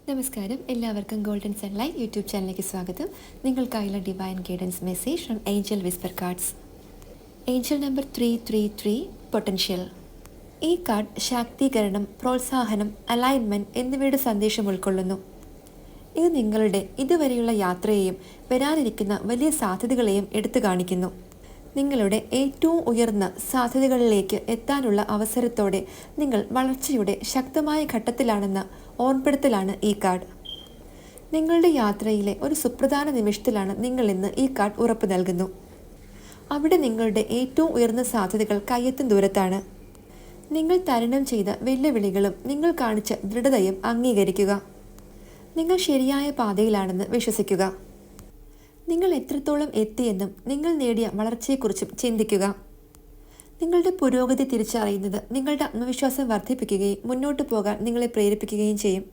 നമസ്കാരം, എല്ലാവർക്കും golden sunlight YouTube ചാനലിലേക്ക് സ്വാഗതം. നിങ്ങൾക്കായുള്ള divine guidance message from angel whisper cards. Angel number 333 potential. ഈ കാർഡ് ശാക്തീകരണം, പ്രോത്സാഹനം, അലൈൻമെൻറ്റ് എന്നിവയുടെ സന്ദേശം ഉൾക്കൊള്ളുന്നു. ഇത് നിങ്ങളുടെ ഇതുവരെയുള്ള യാത്രയെയും വരാനിരിക്കുന്ന വലിയ സാധ്യതകളെയും എടുത്തു കാണിക്കുന്നു. നിങ്ങളുടെ ഏറ്റവും ഉയർന്ന സാധ്യതകളിലേക്ക് എത്താനുള്ള അവസരത്തോടെ നിങ്ങൾ വളർച്ചയുടെ ശക്തമായ ഘട്ടത്തിലാണെന്ന ഓർമ്മപ്പെടുത്തലാണ് ഈ കാർഡ്. നിങ്ങളുടെ യാത്രയിലെ ഒരു സുപ്രധാന നിമിഷത്തിലാണ് നിങ്ങളിന്ന് ഈ കാർഡ് ഉറപ്പ് നൽകുന്നു. അവിടെ നിങ്ങളുടെ ഏറ്റവും ഉയർന്ന സാധ്യതകൾ കയ്യെത്തും ദൂരത്താണ്. നിങ്ങൾ തരണം ചെയ്ത വെല്ലുവിളികളും നിങ്ങൾ കാണിച്ച ദൃഢതയും അംഗീകരിക്കുക. നിങ്ങൾ ശരിയായ പാതയിലാണെന്ന് വിശ്വസിക്കുക. നിങ്ങൾ എത്രത്തോളം എത്തിയെന്നും നിങ്ങൾ നേടിയ വളർച്ചയെക്കുറിച്ചും ചിന്തിക്കുക. നിങ്ങളുടെ പുരോഗതി തിരിച്ചറിയുന്നത് നിങ്ങളുടെ ആത്മവിശ്വാസം വർദ്ധിപ്പിക്കുകയും മുന്നോട്ട് പോകാൻ നിങ്ങളെ പ്രേരിപ്പിക്കുകയും ചെയ്യും.